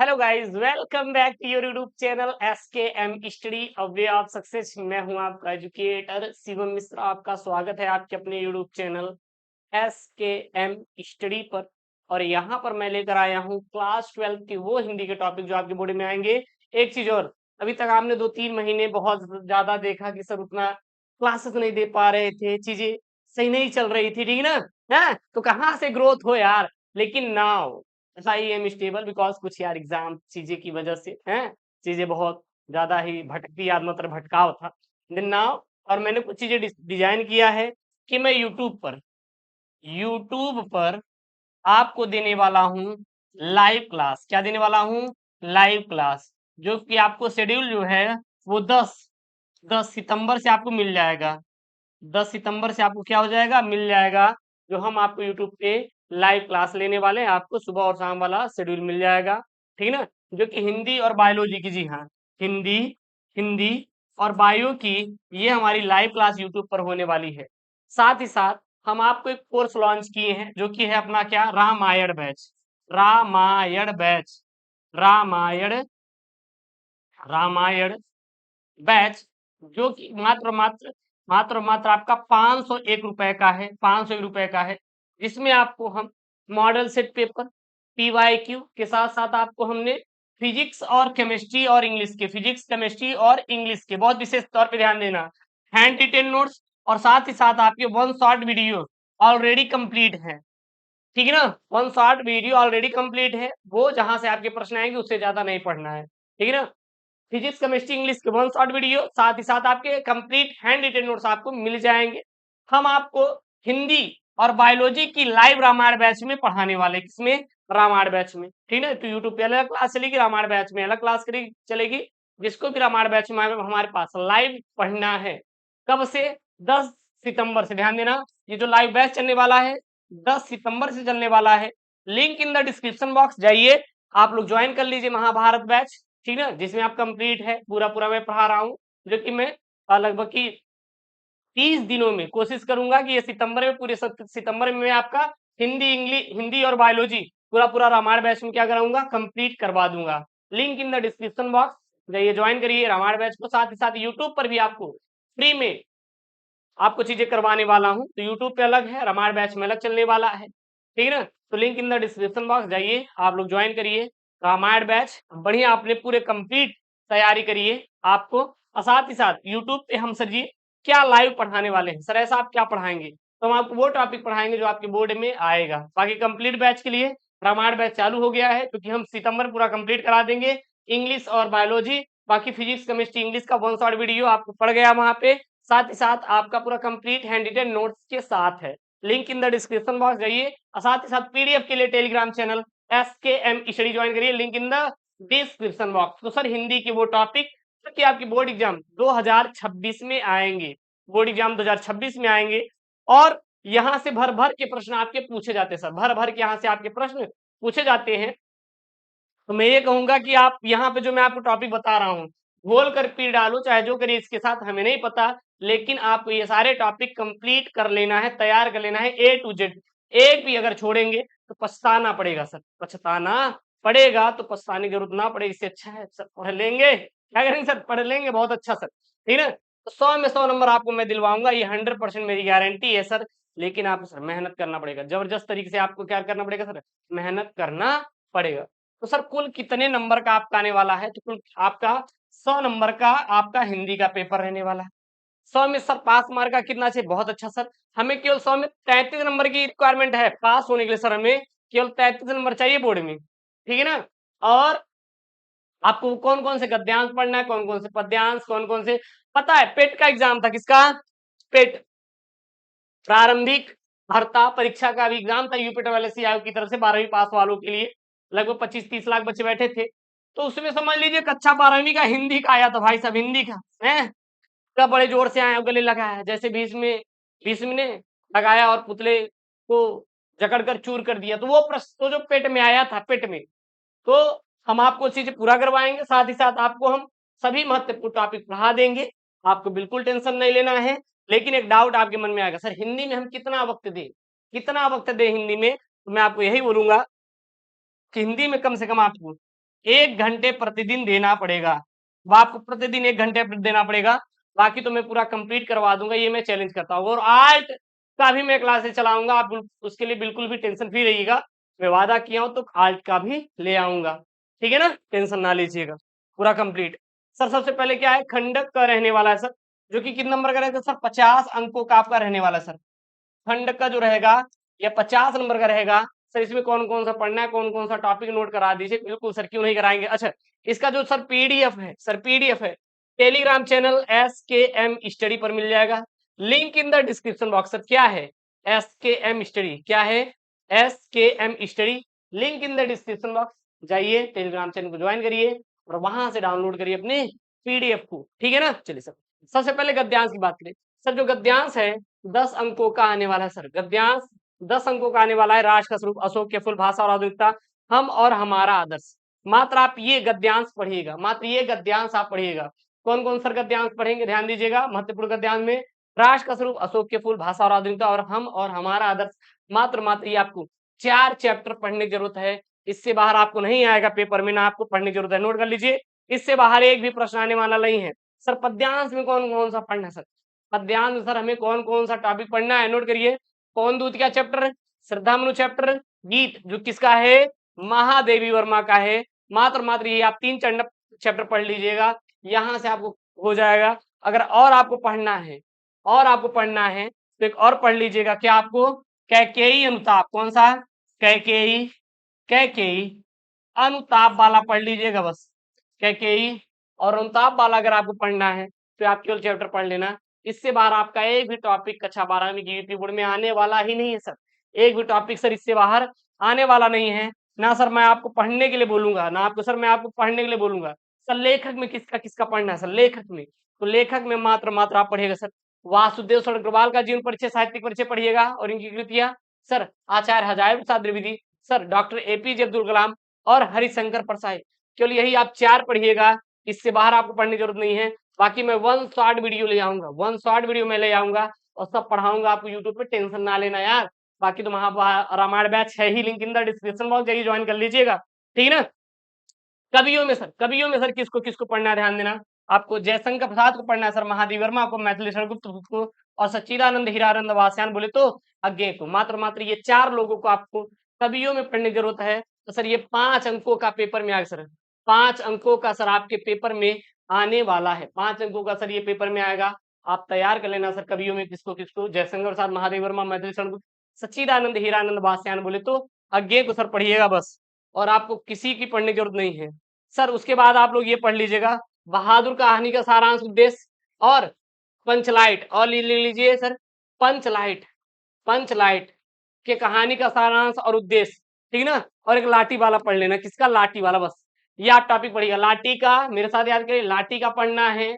Hello guys, welcome back to your YouTube channel SKM study a way of success. मैं हूं आपका educator Shivam Mishra. आपका स्वागत है आपके अपने यूट्यूब चैनल एसकेएम स्टडी पर। और यहां पर मैं लेकर आया हूं क्लास 12 की वो हिंदी के टॉपिक जो आपके बोर्ड में आएंगे। एक चीज और, अभी तक आपने 2-3 महीने बहुत ज्यादा देखा कि सर उतना क्लासेस नहीं दे पा रहे थे, चीजें सही नहीं चल रही थी, ठीक ना है? तो कहाँ से ग्रोथ हो यार। लेकिन now I am stable because कुछ यार एग्जाम चीजें की वजह से हैं, चीजें बहुत ज्यादा ही भटकती यार, मतलब भटकाव था देन नाउ। और मैंने कुछ चीजें डिजाइन किया है कि मैं यूट्यूब पर आपको देने वाला हूँ लाइव क्लास। क्या देने वाला हूँ? लाइव क्लास, जो कि आपको शेड्यूल जो है वो 10 सितंबर से आपको मिल जाएगा। 10 सितंबर से आपको क्या हो जाएगा, मिल जाएगा। जो हम आपको यूट्यूब पे लाइव क्लास लेने वाले हैं, आपको सुबह और शाम वाला शेड्यूल मिल जाएगा, ठीक ना। जो कि हिंदी और बायोलॉजी की, जी हाँ, हिंदी हिंदी और बायो की ये हमारी लाइव क्लास यूट्यूब पर होने वाली है। साथ ही साथ हम आपको एक कोर्स लॉन्च किए हैं जो कि है अपना क्या, Ramayan batch. Ramayan batch, Ramayan Ramayan batch, जो कि मात्र आपका 501 रुपए का है, 501 रुपए का है। जिसमें आपको हम मॉडल सेट पेपर, पीवाईक्यू के साथ साथ आपको हमने फिजिक्स केमिस्ट्री और इंग्लिश के बहुत विशेष तौर पे ध्यान देना, हैंड रिटेन नोट्स, और साथ ही साथ आपके 1 शॉट वीडियो ऑलरेडी कंप्लीट है, ठीक है ना। 1 शॉट वीडियो ऑलरेडी कंप्लीट है, वो जहां से आपके प्रश्न आएंगे उससे ज्यादा नहीं पढ़ना है, ठीक है ना। फिजिक्स केमिस्ट्री इंग्लिश के 1 शॉट वीडियो, साथ ही साथ आपके कंप्लीट हैंड रिटेन नोट्स आपको मिल जाएंगे। हम आपको हिंदी और बायोलॉजी की लाइव रामायण बैच में पढ़ाने वाले, किसमें? रामायण बैच में, ठीक है। तो यूट्यूब पे अलग क्लास चलेगी, रामायण बैच में अलग क्लास चलेगी। जिसको भी रामायण बैच में हमारे पास लाइव पढ़ना है, कब से? 10 सितंबर से। ध्यान देना, ये जो लाइव बैच चलने वाला है 10 सितंबर से चलने वाला है। Link in the description box, जाइए आप लोग ज्वाइन कर लीजिए महाभारत बैच, ठीक है, जिसमें आप कंप्लीट है पूरा पूरा मैं पढ़ा रहा हूँ। जो कि मैं लगभग की 30 दिनों में कोशिश करूंगा कि ये सितंबर में, पूरे सितंबर में मैं आपका हिंदी और बायोलॉजी पूरा पूरा रामायण बैच में क्या कराऊंगा, कंप्लीट करवा दूंगा। Link in the description box, जाइए ज्वाइन करिए रामायण बैच को। साथ ही साथ यूट्यूब पर भी आपको फ्री में आपको चीजें करवाने वाला हूँ। तो यूट्यूब पे अलग है, रामायण बैच में अलग चलने वाला है, ठीक है ना। तो link in the description box, जाइए आप लोग ज्वाइन करिए रामायण बैच। बढ़िया आपने पूरे कंप्लीट तैयारी करिए आपको। और साथ ही साथ यूट्यूब पे हम सर जी क्या लाइव पढ़ाने वाले हैं, सर ऐसा आप क्या पढ़ाएंगे, तो हम आपको वो टॉपिक पढ़ाएंगे जो आपके बोर्ड में आएगा। बाकी कंप्लीट बैच के लिए रामायण बैच चालू हो गया है, क्योंकि हम सितंबर पूरा कंप्लीट करा देंगे इंग्लिश और बायोलॉजी। बाकी फिजिक्स केमिस्ट्री इंग्लिश का 1 शॉट वीडियो आपको पड़ गया वहां पे, साथ ही साथ आपका पूरा कंप्लीट हैंड रिटेन नोट्स के साथ है। Link in the description box, जाइए। और साथ ही साथ पीडीएफ के लिए Telegram channel SKM study join करिए, link in the description box. तो सर हिंदी के वो टॉपिक जो कि आपकी बोर्ड एग्जाम 2026 में आएंगे, बोर्ड एग्जाम 2026 में आएंगे। और यहाँ से भर भर के प्रश्न आपके पूछे जाते हैं सर, भर भर के यहाँ से आपके प्रश्न पूछे जाते हैं। तो मैं ये कहूंगा कि आप यहाँ पे जो मैं आपको टॉपिक बता रहा हूँ, घोल कर पी डालो, चाहे जो करिए इसके साथ, हमें नहीं पता। लेकिन आपको ये सारे टॉपिक कंप्लीट कर लेना है, तैयार कर लेना है A to Z। एक भी अगर छोड़ेंगे तो पछताना पड़ेगा सर, पछताना पड़ेगा। तो पछताने की जरूरत ना पड़े, इससे अच्छा है सर पढ़ लेंगे। क्या करेंगे सर? पढ़ लेंगे, बहुत अच्छा सर, ठीक है। तो 100 में 100 नंबर आपको मैं दिलवाऊंगा, ये 100% मेरी गारंटी है सर। लेकिन आपको सर मेहनत करना पड़ेगा, जबरदस्त तरीके से आपको क्या करना पड़ेगा सर, मेहनत करना पड़ेगा। तो सर कुल कितने नंबर का आपका आने वाला है, तो कुल आपका 100 नंबर का आपका हिंदी का पेपर रहने वाला है। 100 में सर पास मार्क का कितना चाहिए? बहुत अच्छा सर, हमें केवल 100 में 33 नंबर की रिक्वायरमेंट है पास होने के लिए। सर हमें केवल 33 नंबर चाहिए बोर्ड में, ठीक है ना। और आपको कौन कौन से गद्यांश पढ़ना है, कौन कौन से पद्यांश, कौन कौन से, पता है पेट का एग्जाम था, किसका? पेट, प्रारंभिक भर्ता परीक्षा का भी एग्जाम था यूपीएससी आयोग की तरफ से 12वीं पास वालों के लिए। लगभग 25-30 लाख बच्चे बैठे थे। तो उसमें समझ लीजिए कक्षा 12वीं का हिंदी का आया था भाई साहब, हिंदी का है। का बड़े जोर से आया, गले लगाया, जैसे भीष्म ने लगाया और पुतले को जकड़ कर चूर कर दिया। तो वो प्रश्न तो जो पेट में आया था, पेट में, तो हम आपको चीजें पूरा करवाएंगे। साथ ही साथ आपको हम सभी महत्वपूर्ण टॉपिक पढ़ा देंगे, आपको बिल्कुल टेंशन नहीं लेना है। लेकिन एक डाउट आपके मन में आएगा, सर हिंदी में हम कितना वक्त दें, कितना वक्त दें हिंदी में? तो मैं आपको यही बोलूंगा कि हिंदी में कम से कम आपको 1 घंटे प्रतिदिन देना पड़ेगा। वो आपको प्रतिदिन 1 घंटे देना पड़ेगा, बाकी तो मैं पूरा कंप्लीट करवा दूंगा, ये मैं चैलेंज करता हूँ। और आर्ट का भी मैं क्लासेस चलाऊंगा, आप उसके लिए बिल्कुल भी टेंशन फ्री रहिएगा। मैं वादा किया हूं तो आर्ट का भी ले आऊंगा, ठीक है ना, टेंशन ना लीजिएगा, पूरा कंप्लीट। सर सबसे पहले क्या है, खंडक का रहने वाला है सर, जो कि कितने नंबर का रहेगा सर, 50 अंकों का आपका रहने वाला है सर। खंड का जो रहेगा ये 50 नंबर का रहेगा। सर इसमें कौन कौन सा पढ़ना है, कौन कौन सा टॉपिक नोट करा दीजिए। बिल्कुल सर, क्यों नहीं कराएंगे। अच्छा, इसका जो सर पीडीएफ है, सर पीडीएफ है, टेलीग्राम चैनल SKM स्टडी पर मिल जाएगा, link in the description box. Sir क्या है SKM स्टडी, क्या है SKM study, link in the description box, जाइए टेलीग्राम चैनल को ज्वाइन करिए और वहां से डाउनलोड करिए अपने पीडीएफ को, ठीक है ना। चलिए सर, सबसे पहले गद्यांश की बात करें। सर जो गद्यांश है 10 अंकों का आने वाला है सर, गद्यांश 10 अंकों का आने वाला है। राष्ट्र का स्वरूप, अशोक के फूल, भाषा और आधुनिकता, हम और हमारा आदर्श। मात्र आप ये गद्यांश पढ़िएगा, मात्र ये गद्यांश आप पढ़िएगा। कौन कौन सर गद्यांश पढ़ेंगे, ध्यान दीजिएगा। महत्वपूर्ण गद्यांश में राष्ट्र का स्वरूप, अशोक के फूल, भाषा और आधुनिकता और हम और हमारा आदर्श। मात्र ये आपको 4 चैप्टर पढ़ने की जरूरत है। इससे बाहर आपको नहीं आएगा पेपर में, ना आपको पढ़ने की जरूरत है, नोट कर लीजिए। इससे बाहर एक भी प्रश्न आने वाला नहीं है। सर पद्यांश में कौन कौन सा पढ़ना है सर, पद्यांश में सर हमें कौन कौन सा टॉपिक पढ़ना है, नोट करिए। पवन दूत का चैप्टर, श्रद्धामनु चैप्टर, गीत जो किसका है, महादेवी वर्मा का है। मात्र ये आप 3 चैप्टर पढ़ लीजिएगा, यहां से आपको हो जाएगा। अगर और आपको पढ़ना है, और आपको पढ़ना है तो एक और पढ़ लीजिएगा, क्या आपको, कैकेयी अनुताप, कौन सा, कैकेयी, कैकेयी अनुताप वाला पढ़ लीजिएगा बस। कैकेयी और अनुताप वाला अगर आपको पढ़ना है तो आप केवल चैप्टर पढ़ लेना। इससे बाहर आपका एक भी टॉपिक कक्षा 12 में यूपी बोर्ड में आने वाला ही नहीं है सर, एक भी टॉपिक सर इससे बाहर आने वाला नहीं है। ना सर मैं आपको पढ़ने के लिए बोलूंगा, ना आपको सर मैं आपको पढ़ने के लिए बोलूंगा। सर लेखक में किसका किसका पढ़ना है सर, लेखक में, तो लेखक में मात्र आप पढ़िएगा सर वासुदेव शरण अग्रवाल का जीवन परिचय, साहित्यिक परिचय पढ़िएगा और इनकी कृतियां। Sir Acharya Hazari Prasad Dwivedi, sir doctor APJ Abdul Kalam और हरिशंकर प्रसाद, केवल यही आप 4 पढ़िएगा। इससे बाहर आपको पढ़ने की जरूरत नहीं है। बाकी मैं 1 शॉर्ट वीडियो ले आऊंगा, 1 शॉर्ट वीडियो मैं ले आऊंगा और सब पढ़ाऊंगा आपको यूट्यूब पे, टेंशन ना लेना यार। बाकी तो रामायण बैच है ही, link in the description box, जाइए ज्वाइन कर लीजिएगा, ठीक है ना। कवियों में सर, कवियों में सर किसको किसको पढ़ना है, ध्यान देना। आपको जयशंकर प्रसाद को पढ़ना है सर, महादेवी वर्मा को, मैथिली शरण गुप्त को और सच्चिदानंद हीरानंद वासयान बोले तो अज्ञे को। मात्र ये 4 लोगों को आपको कवियों में पढ़ने की जरूरत है। तो सर ये 5 अंकों का पेपर में आएगा सर, 5 अंकों का सर आपके पेपर में आने वाला है, 5 अंकों का सर ये पेपर में आएगा। आप तैयार कर लेना सर, कवियों में किसको किसको, जयशंकर प्रसाद, महादेवी वर्मा, मैथिली शरण गुप्त, सच्चिदानंद हीरानंद वासयान बोले तो अज्ञे को सर पढ़िएगा बस, और आपको किसी की पढ़ने की जरूरत नहीं है सर। उसके बाद आप लोग ये पढ़ लीजिएगा, बहादुर कहानी का सारांश, उद्देश्य और पंचलाइट, और ले लीजिए सर पंचलाइट, पंचलाइट के कहानी का सारांश और उद्देश्य, ठीक ना। और एक लाठी वाला पढ़ लेना, किसका, लाठी वाला, बस ये आप टॉपिक पढ़िएगा। लाठी का मेरे साथ याद करिए, लाठी का पढ़ना है,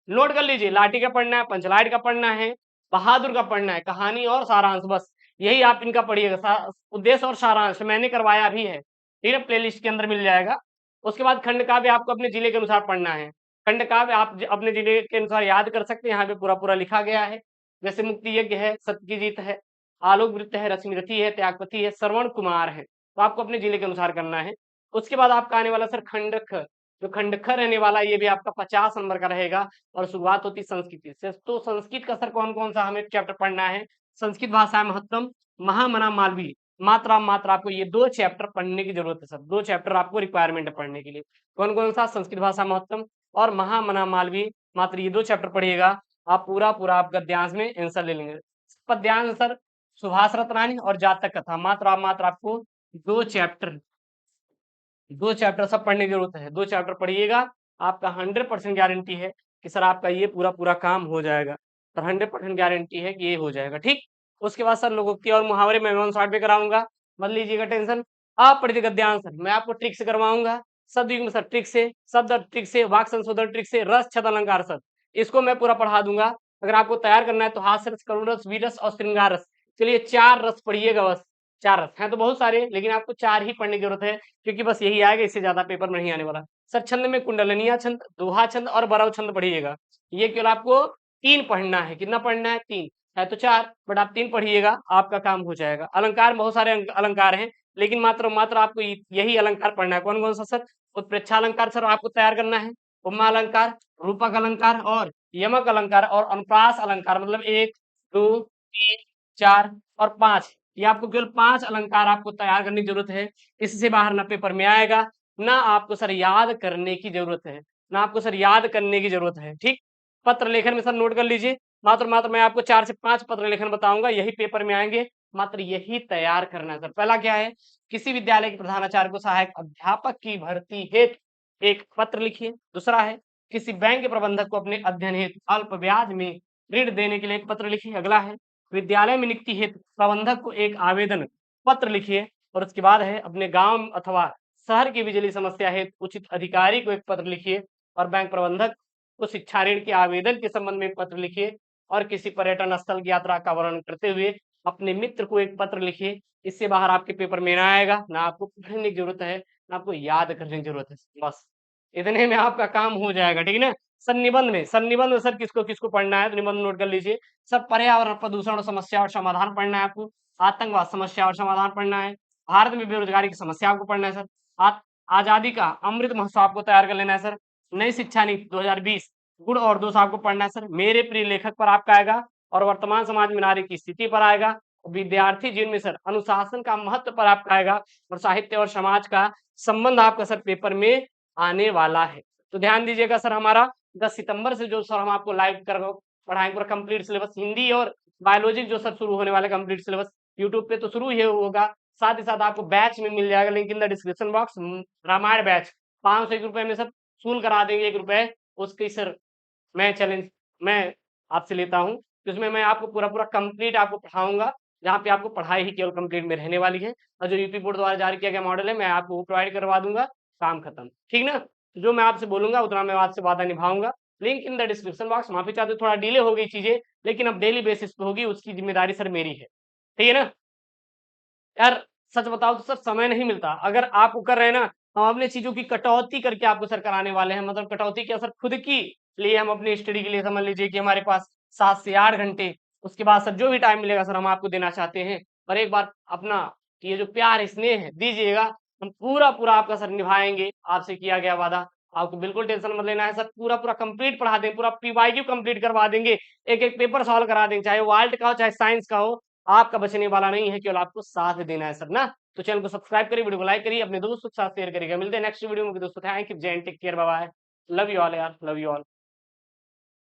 नोट कर लीजिए, लाठी का पढ़ना है, पंचलाइट का पढ़ना है, बहादुर का पढ़ना है, कहानी और सारांश, बस यही आप इनका पढ़िएगा। उद्देश्य और सारांश मैंने करवाया भी है, ठीक है, प्लेलिस्ट के अंदर मिल जाएगा। उसके बाद खंड काव्य आपको अपने जिले के अनुसार पढ़ना है। खंड काव्य आप अपने जिले के अनुसार याद कर सकते हैं, यहाँ पे पूरा पूरा लिखा गया है। जैसे मुक्ति यज्ञ है, सत्य की जीत है, आलोक वृत्त है, रश्मि रथी है, त्यागपति है, श्रवण कुमार है, तो आपको अपने जिले के अनुसार करना है। उसके बाद आपका आने वाला सर खंड ख, जो खंड ख रहने वाला ये भी आपका 50 नंबर का रहेगा और शुरुआत होती संस्कृत से। तो संस्कृत का सर कौन कौन सा हमें चैप्टर पढ़ना है, संस्कृत भाषा महत्तम, महामना मालवी, मात्र आपको ये 2 चैप्टर पढ़ने की जरूरत है सर, 2 चैप्टर आपको रिक्वायरमेंट है पढ़ने के लिए। कौन कौन सा, संस्कृत भाषा महत्तम और महामना मालवी, मात्र ये 2 चैप्टर पढ़िएगा, आप पूरा पूरा आप गद्यांश में आंसर ले लेंगे। पद्यांश सर सुभाष रत्नानी और जातक कथा, मात्र आपको 2 चैप्टर, 2 चैप्टर सब पढ़ने की जरूरत है, 2 चैप्टर पढ़िएगा, आपका 100% गारंटी है कि सर आपका ये पूरा पूरा काम हो जाएगा, सर 100% गारंटी है कि ये हो जाएगा, ठीक। उसके बाद सर लोकोक्ति और मुहावरे मैं 1 शॉर्ट पे कराऊंगा, मत लीजिएगा टेंशन। आप पढ़िए गद्यांश सर, मैं आपको ट्रिक से करवाऊंगा, शब्द युग्म सर ट्रिक से, शब्द ट्रिक से, वाक्य संशोधन ट्रिक से, रस छंद अलंकार सर इसको मैं पूरा पढ़ा दूंगा। अगर आपको तैयार करना है तो हास्य रस, करुण रस, वीर रस और श्रृंगार रस, चलिए 4 रस पढ़िएगा बस, 4 रस हैं तो बहुत सारे, लेकिन आपको 4 ही पढ़ने की जरूरत है, क्योंकि बस यही आएगा, इससे ज्यादा पेपर में नहीं आने वाला। सर छंद में कुंडलनिया छंद, दोहा छंद और बरव छंद पढ़िएगा, ये केवल आपको 3 पढ़ना है। कितना पढ़ना है, 3 है तो 4, बट आप 3 पढ़िएगा, आपका काम हो जाएगा। अलंकार बहुत सारे अलंकार हैं, लेकिन मात्र आपको यही अलंकार पढ़ना है। कौन कौन सा सर? उत्प्रेक्षा अलंकार सर आपको तैयार करना है, उपमा अलंकार, रूपक अलंकार और यमक अलंकार और अनुप्रास अलंकार, मतलब 1 2 3 4 और 5, ये आपको केवल 5 अलंकार आपको तैयार करने की जरूरत है। इससे बाहर ना पेपर में आएगा, ना आपको सर याद करने की जरूरत है, ना आपको सर याद करने की जरूरत है। ठीक, पत्र लेखन में सर नोट कर लीजिए, मात्र मैं आपको 4 से 5 पत्र लेखन बताऊंगा, यही पेपर में आएंगे, मात्र यही तैयार करना है सर। पहला क्या है? किसी विद्यालय के प्रधानाचार्य को सहायक अध्यापक की भर्ती हेतु एक पत्र लिखिए। दूसरा है, किसी बैंक के प्रबंधक को अपने अध्ययन हेतु अल्प ब्याज में ऋण देने के लिए एक पत्र लिखिए। अगला है, विद्यालय में नियुक्ति हेतु प्रबंधक को एक आवेदन पत्र लिखिए। और उसके बाद है, अपने गांव अथवा शहर की बिजली समस्या हेतु उचित अधिकारी को एक पत्र लिखिए। और बैंक प्रबंधक को शिक्षा ऋण के आवेदन के संबंध में एक पत्र लिखिए। और किसी पर्यटन स्थल की यात्रा का वर्णन करते हुए अपने मित्र को एक पत्र लिखिए। इससे बाहर आपके पेपर में ना आएगा, ना आपको पढ़ने की जरूरत है, ना आपको याद करने की जरूरत है। बस इतने में आपका काम हो जाएगा, ठीक है ना। सर निबंध में सर किसको किसको पढ़ना है तो निबंध नोट कर लीजिए। सर पर्यावरण प्रदूषण और समस्या और समाधान पढ़ना है आपको, आतंकवाद समस्या और समाधान पढ़ना है, भारत में बेरोजगारी की समस्या आपको पढ़ना है सर, आजादी का अमृत महोत्सव आपको तैयार कर लेना है सर, नई शिक्षा नीति 2020 गुण और दोष आपको पढ़ना है सर, मेरे प्रिय लेखक पर आपका आएगा, और वर्तमान समाज में नारी की स्थिति पर आएगा, विद्यार्थी जीवन में सर अनुशासन का महत्व पर आपका आएगा, और साहित्य और समाज का संबंध आपका सर पेपर में आने वाला है। तो ध्यान दीजिएगा सर, हमारा 10 सितंबर से जो सर हम आपको लाइव कर पढ़ाएंगे पूरा कंप्लीट सिलेबस, हिंदी और बायोलॉजी जो सर शुरू होने वाले कंप्लीट सिलेबस यूट्यूब पे तो शुरू ही होगा, साथ ही साथ आपको बैच में मिल जाएगा, link in the description box. Ramayan batch 501 रुपए में सर शुल्क करा देंगे, 1 रुपए उसकी सर मैं चैलेंज मैं आपसे लेता हूँ, जिसमें मैं आपको पूरा कंप्लीट आपको पढ़ाऊंगा, जहाँ पे आपको पढ़ाई ही केवल कंप्लीट में रहने वाली है, और जो यूपी बोर्ड द्वारा जारी किया गया मॉडल है मैं आपको वो प्रोवाइड करवा दूंगा, काम खत्म। ठीक ना, जो मैं आपसे बोलूंगा उतना मैं आपसे वादा निभाऊंगा। Link in the description box. माफी चाहते हो थोड़ा डिले हो गई चीजें, लेकिन अब डेली बेसिस पे होगी, उसकी जिम्मेदारी सर मेरी है, ठीक है ना यार। सच बताओ तो सर समय नहीं मिलता, अगर आप कर रहे हैं ना, हम अपने चीजों की कटौती करके आपको सर कराने वाले हैं, मतलब कटौती क्या सर, खुद की लिए हम अपनी स्टडी के लिए समझ लीजिए कि हमारे पास 7 से 8 घंटे, उसके बाद सर जो भी टाइम मिलेगा सर हम आपको देना चाहते हैं। और एक बार अपना ये जो प्यार स्नेह है दीजिएगा, हम पूरा आपका सर निभाएंगे, आपसे किया गया वादा। आपको बिल्कुल टेंशन मत लेना है सर, पूरा पूरा कंप्लीट पढ़ा देंगे, पूरा पीवाईक्यू कंप्लीट करवा देंगे, एक एक पेपर सॉल्व करा देंगे, चाहे वो आर्ट का हो चाहे साइंस का हो, आपका बचने वाला नहीं है, केवल आपको साथ देना है सर ना। तो चैनल को सब्सक्राइब करिए, वीडियो को लाइक करिए, अपने दोस्तों के साथ शेयर करिएगा। मिलते हैं नेक्स्ट वीडियो में दोस्तों, थैंक यू, जय Hind, take care, bye bye, love you all यार, लव यू ऑल।